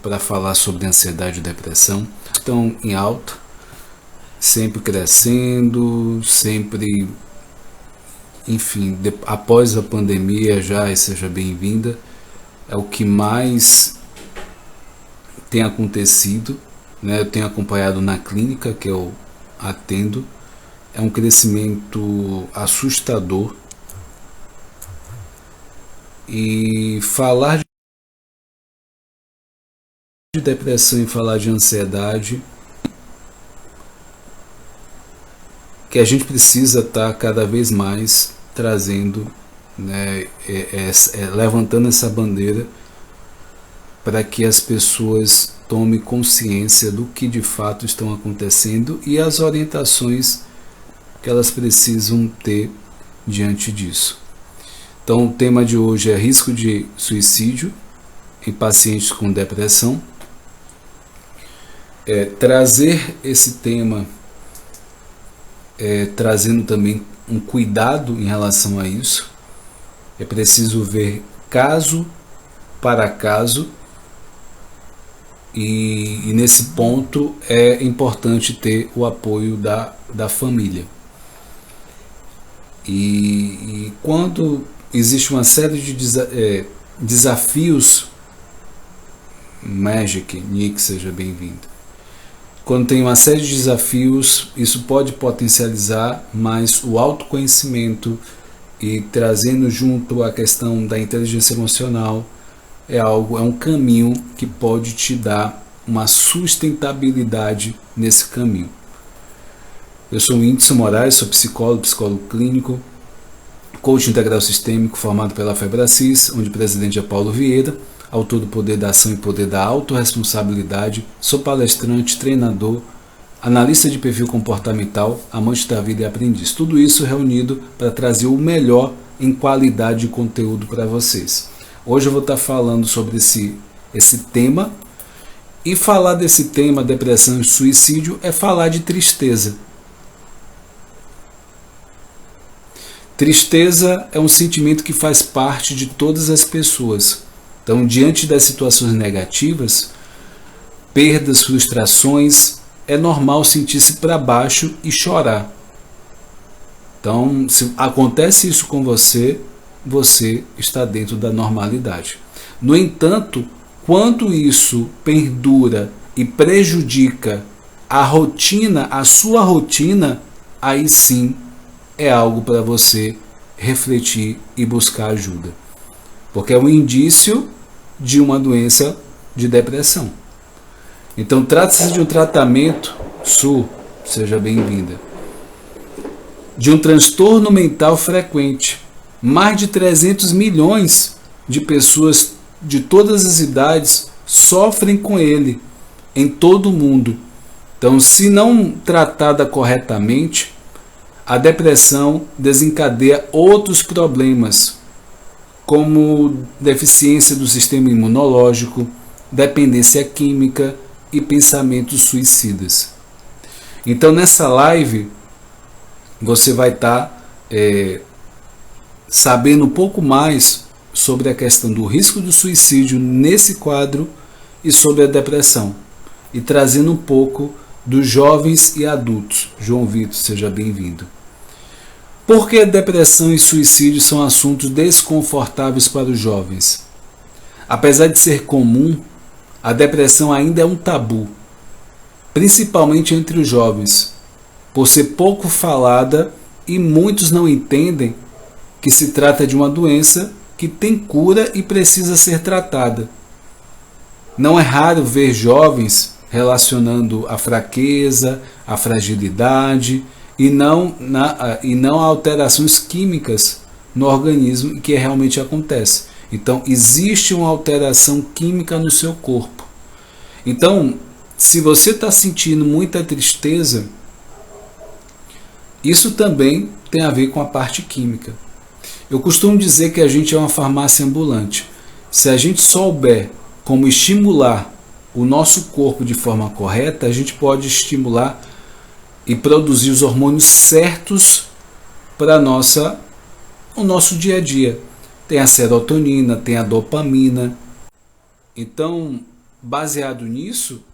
para falar sobre ansiedade e depressão. Estão em alta, sempre crescendo, sempre, enfim, após a pandemia já, e seja bem-vinda, é o que mais tem acontecido, né? Eu tenho acompanhado na clínica que eu atendo, é um crescimento assustador, e falar de depressão e falar de ansiedade, que a gente precisa estar cada vez mais trazendo, né, levantando essa bandeira para que as pessoas tomem consciência do que de fato estão acontecendo e as orientações que elas precisam ter diante disso. Então o tema de hoje é risco de suicídio em pacientes com depressão. Trazer esse tema, trazendo também um cuidado em relação a isso. É preciso ver caso para caso, e nesse ponto é importante ter o apoio da família. E quando existe uma série de desafios, Nick, seja bem-vindo. Quando tem uma série de desafios, isso pode potencializar, mas o autoconhecimento e trazendo junto a questão da inteligência emocional é um caminho que pode te dar uma sustentabilidade nesse caminho. Eu sou o Whindersson Moraes, sou psicólogo clínico, coach integral sistêmico formado pela Febracis, onde o presidente é Paulo Vieira, autor do Poder da Ação e Poder da Autorresponsabilidade, sou palestrante, treinador, analista de perfil comportamental, amante da vida e aprendiz. Tudo isso reunido para trazer o melhor em qualidade de conteúdo para vocês. Hoje eu vou estar falando sobre esse tema, e falar desse tema, depressão e suicídio, é falar de tristeza. Tristeza é um sentimento que faz parte de todas as pessoas. Então, diante das situações negativas, perdas, frustrações, é normal sentir-se para baixo e chorar. Então, se acontece isso com você, você está dentro da normalidade. No entanto, quando isso perdura e prejudica a sua rotina, aí sim é algo para você refletir e buscar ajuda. Porque é um indício de uma doença de depressão. Então trata-se de um tratamento, seja bem-vinda, de um transtorno mental frequente. Mais de 300 milhões de pessoas de todas as idades sofrem com ele em todo o mundo. Então, se não tratada corretamente, a depressão desencadeia outros problemas, como deficiência do sistema imunológico, dependência química e pensamentos suicidas. Então, nessa live, você vai estar sabendo um pouco mais sobre a questão do risco do suicídio nesse quadro e sobre a depressão, e trazendo um pouco dos jovens e adultos. João Vitor, seja bem-vindo. Por que depressão e suicídio são assuntos desconfortáveis para os jovens? Apesar de ser comum, a depressão ainda é um tabu, principalmente entre os jovens, por ser pouco falada, e muitos não entendem que se trata de uma doença que tem cura e precisa ser tratada. Não é raro ver jovens relacionando a fraqueza, a fragilidade e não a alterações químicas no organismo, que realmente acontece. Então, existe uma alteração química no seu corpo. Então, se você está sentindo muita tristeza, isso também tem a ver com a parte química. Eu costumo dizer que a gente é uma farmácia ambulante. Se a gente souber como estimular o nosso corpo de forma correta, a gente pode estimular e produzir os hormônios certos para o nosso dia a dia. Tem a serotonina, tem a dopamina. Então, baseado nisso,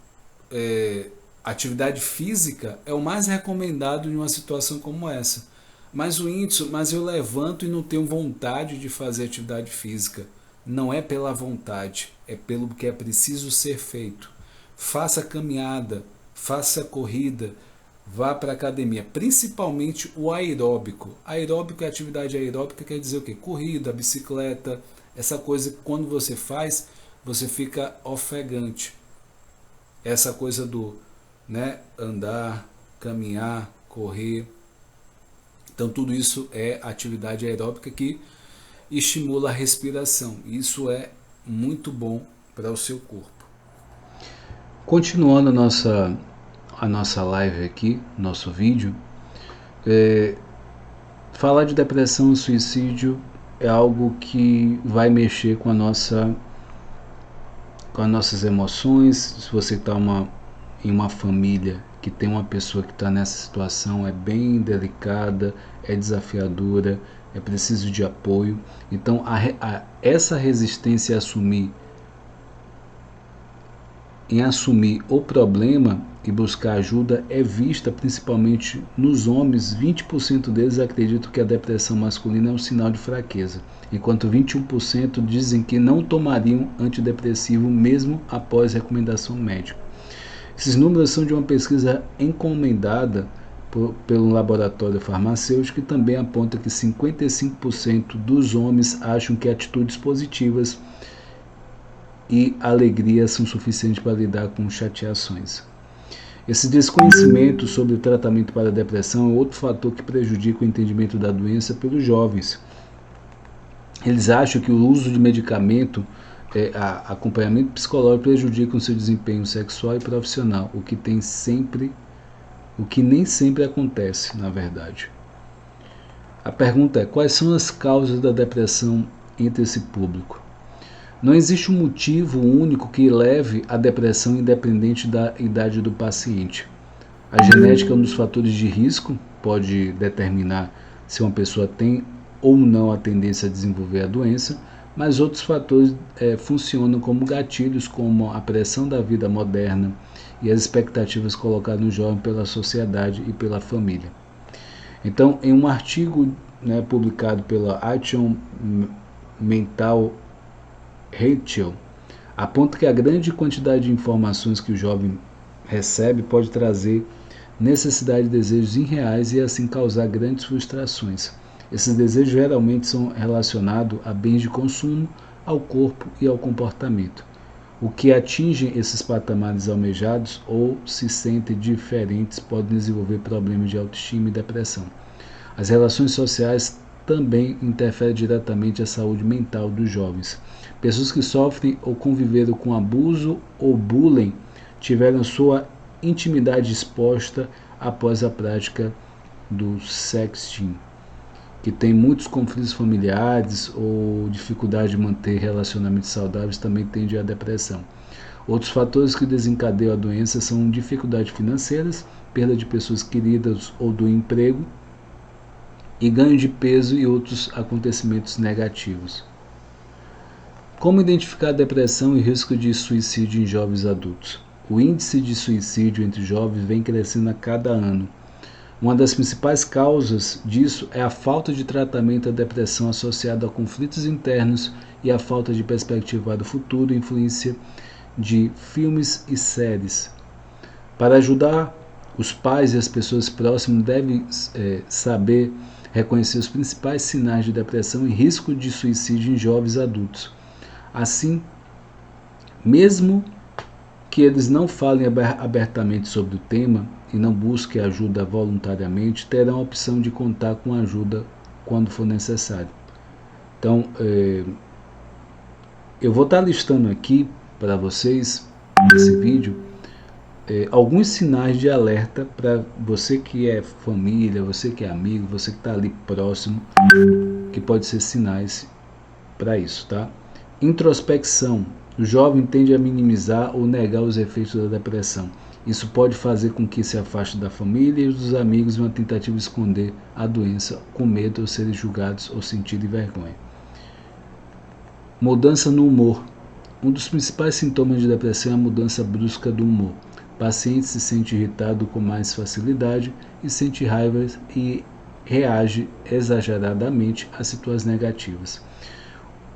atividade física é o mais recomendado em uma situação como essa. Mas o Whindersson, mas eu levanto e não tenho vontade de fazer atividade física. Não é pela vontade, é pelo que é preciso ser feito. Faça caminhada, faça corrida, vá para a academia, principalmente o aeróbico. Aeróbico é atividade aeróbica, quer dizer o quê? Corrida, bicicleta, essa coisa que quando você faz, você fica ofegante. Essa coisa do, né, andar, caminhar, correr. Então tudo isso é atividade aeróbica que estimula a respiração. Isso é muito bom para o seu corpo. Continuando a nossa live aqui, nosso vídeo, falar de depressão e suicídio é algo que vai mexer com as nossas emoções. Se você está em uma família que tem uma pessoa que está nessa situação, é bem delicada, é desafiadora, é preciso de apoio. Então essa resistência em assumir o problema e buscar ajuda é vista principalmente nos homens. 20% deles acreditam que a depressão masculina é um sinal de fraqueza, enquanto 21% dizem que não tomariam antidepressivo mesmo após recomendação médica. Esses números são de uma pesquisa encomendada pelo laboratório farmacêutico, que também aponta que 55% dos homens acham que atitudes positivas e alegria são suficientes para lidar com chateações. Esse desconhecimento sobre o tratamento para a depressão é outro fator que prejudica o entendimento da doença pelos jovens. Eles acham que o uso de medicamento, acompanhamento psicológico, prejudica o seu desempenho sexual e profissional, o que nem sempre acontece, na verdade. A pergunta é: quais são as causas da depressão entre esse público? Não existe um motivo único que leve à depressão, independente da idade do paciente. A genética é um dos fatores de risco, pode determinar se uma pessoa tem ou não a tendência a desenvolver a doença, mas outros fatores funcionam como gatilhos, como a pressão da vida moderna e as expectativas colocadas no jovem pela sociedade e pela família. Então, em um artigo publicado pela Action Mental Health, aponta que a grande quantidade de informações que o jovem recebe pode trazer necessidade de desejos irreais e assim causar grandes frustrações. Esses desejos geralmente são relacionados a bens de consumo, ao corpo e ao comportamento. O que atingem esses patamares almejados ou se sentem diferentes podem desenvolver problemas de autoestima e depressão. As relações sociais também interferem diretamente na saúde mental dos jovens. Pessoas que sofrem ou conviveram com abuso ou bullying tiveram sua intimidade exposta após a prática do sexting, que tem muitos conflitos familiares ou dificuldade de manter relacionamentos saudáveis, também tende à depressão. Outros fatores que desencadeiam a doença são dificuldades financeiras, perda de pessoas queridas ou do emprego, e ganho de peso e outros acontecimentos negativos. Como identificar a depressão e risco de suicídio em jovens adultos? O índice de suicídio entre jovens vem crescendo a cada ano. Uma das principais causas disso é a falta de tratamento da depressão associada a conflitos internos e a falta de perspectiva para o futuro, influência de filmes e séries. Para ajudar, os pais e as pessoas próximas devem saber reconhecer os principais sinais de depressão e risco de suicídio em jovens adultos. Assim, mesmo que eles não falem abertamente sobre o tema e não busquem ajuda voluntariamente, terão a opção de contar com ajuda quando for necessário. Então, eu vou estar listando aqui para vocês, nesse vídeo, alguns sinais de alerta para você que é família, você que é amigo, você que está ali próximo, que pode ser sinais para isso, tá? Introspecção. O jovem tende a minimizar ou negar os efeitos da depressão. Isso pode fazer com que se afaste da família e dos amigos em uma tentativa de esconder a doença, com medo de serem julgados ou sentirem vergonha. Mudança no humor. Um dos principais sintomas de depressão é a mudança brusca do humor. O paciente se sente irritado com mais facilidade e sente raiva e reage exageradamente a situações negativas.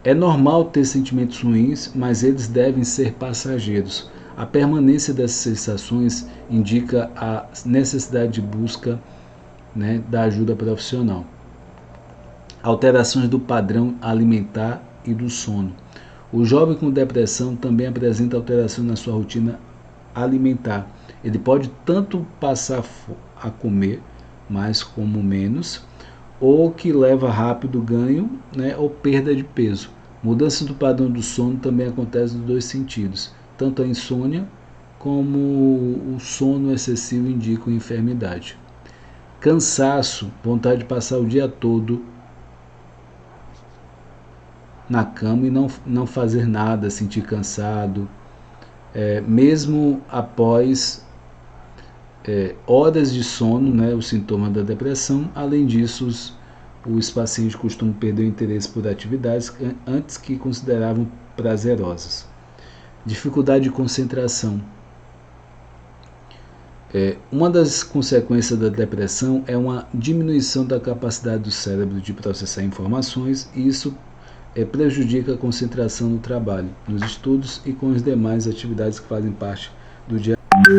É normal ter sentimentos ruins, mas eles devem ser passageiros. A permanência dessas sensações indica a necessidade de busca, da ajuda profissional. Alterações do padrão alimentar e do sono. O jovem com depressão também apresenta alterações na sua rotina alimentar. Ele pode tanto passar a comer, mas como menos, ou que leva rápido ganho, ou perda de peso. Mudança do padrão do sono também acontece nos dois sentidos. Tanto a insônia como o sono excessivo indicam enfermidade. Cansaço, vontade de passar o dia todo na cama e não fazer nada, sentir cansado, mesmo após horas de sono, o sintoma da depressão. Além disso, os pacientes costumam perder o interesse por atividades antes que consideravam prazerosas. Dificuldade de concentração. Uma das consequências da depressão é uma diminuição da capacidade do cérebro de processar informações, e isso prejudica a concentração no trabalho, nos estudos e com as demais atividades que fazem parte do dia a dia.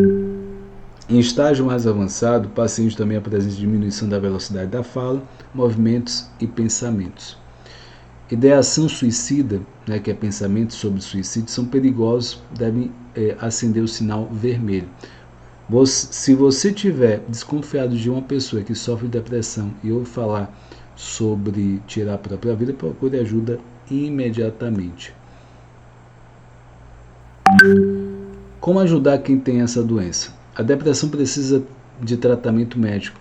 Em estágio mais avançado, o paciente também apresenta diminuição da velocidade da fala, movimentos e pensamentos. Ideação suicida, que é pensamento sobre suicídio, são perigosos, devem acender o sinal vermelho. Se você tiver desconfiado de uma pessoa que sofre de depressão e ouve falar sobre tirar a própria vida, procure ajuda imediatamente. Como ajudar quem tem essa doença? A depressão precisa de tratamento médico.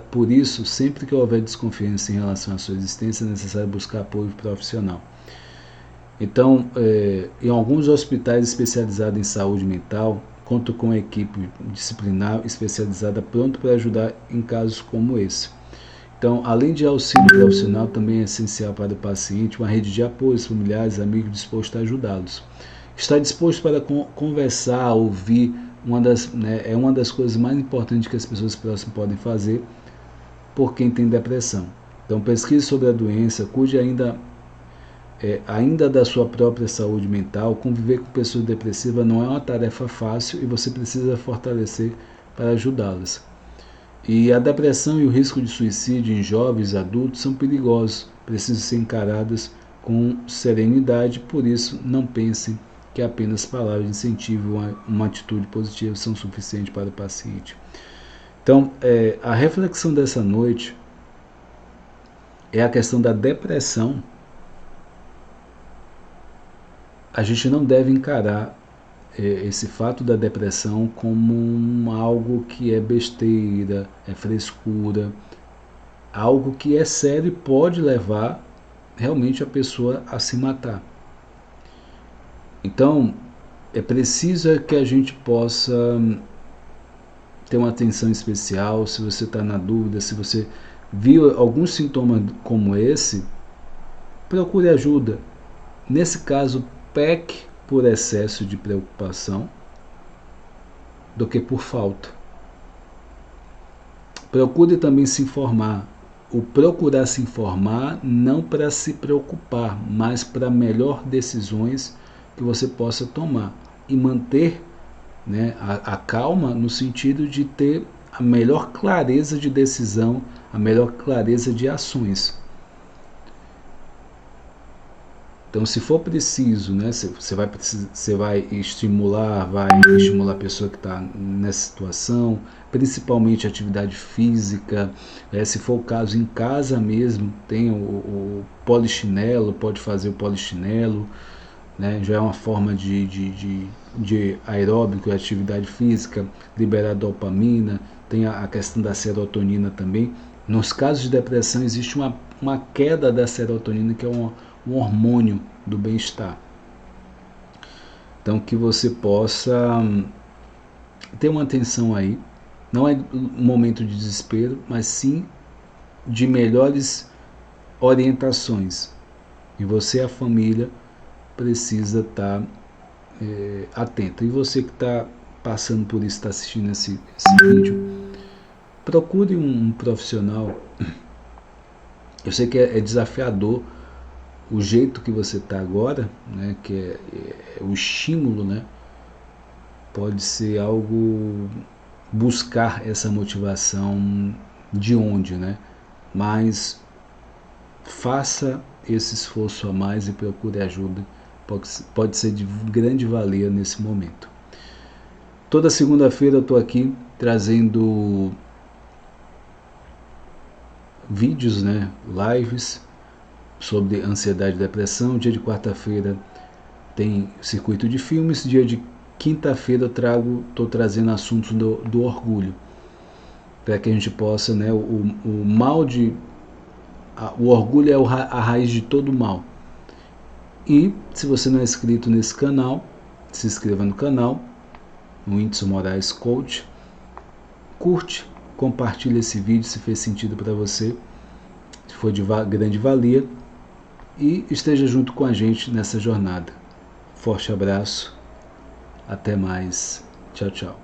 Por isso, sempre que houver desconfiança em relação à sua existência, é necessário buscar apoio profissional. Então, em alguns hospitais especializados em saúde mental, contam com uma equipe disciplinar especializada pronta para ajudar em casos como esse. Então, além de auxílio profissional, também é essencial para o paciente uma rede de apoios, familiares, amigos dispostos a ajudá-los. Estar disposto para conversar, ouvir, é uma das coisas mais importantes que as pessoas próximas podem fazer por quem tem depressão. Então, pesquise sobre a doença, cuide ainda da sua própria saúde mental. Conviver com pessoas depressivas não é uma tarefa fácil e você precisa fortalecer para ajudá-las. E a depressão e o risco de suicídio em jovens e adultos são perigosos, precisam ser encaradas com serenidade, por isso não pensem que apenas palavras de incentivo ou uma atitude positiva são suficientes para o paciente. Então, a reflexão dessa noite é a questão da depressão. A gente não deve encarar esse fato da depressão como algo que é besteira, é frescura, algo que é sério e pode levar realmente a pessoa a se matar. Então, é preciso que a gente possa ter uma atenção especial. Se você está na dúvida, se você viu algum sintoma como esse, procure ajuda. Nesse caso, peque por excesso de preocupação do que por falta. Procure também se informar. O procurar se informar não para se preocupar, mas para melhor decisões que você possa tomar e manter a calma no sentido de ter a melhor clareza de decisão, a melhor clareza de ações. Então, se for preciso, você vai estimular a pessoa que está nessa situação, principalmente atividade física. Se for o caso, em casa mesmo, tem o polichinelo, pode fazer o polichinelo, já é uma forma de aeróbico, atividade física, liberar dopamina, tem a questão da serotonina também. Nos casos de depressão, existe uma queda da serotonina, que é um hormônio do bem-estar. Então, que você possa ter uma atenção aí. Não é um momento de desespero, mas sim de melhores orientações. E você, a família, precisa estar atenta. E você que está passando por isso, está assistindo esse vídeo, procure um profissional. Eu sei que é desafiador o jeito que você está agora, né, que é o estímulo, né, pode ser algo, buscar essa motivação de onde, né, mas faça esse esforço a mais e procure ajuda, pode ser de grande valia nesse momento. Toda segunda-feira eu estou aqui trazendo vídeos, né, lives sobre ansiedade e depressão. Dia de quarta-feira tem circuito de filmes, dia de quinta-feira estou trazendo assuntos do orgulho, para que a gente possa, né, o mal de... O orgulho é a raiz de todo mal. E se você não é inscrito nesse canal, se inscreva no canal, no Whindersson Moraes Coach, curte, compartilha esse vídeo se fez sentido para você, se for de grande valia, e esteja junto com a gente nessa jornada. Forte abraço, até mais, tchau, tchau.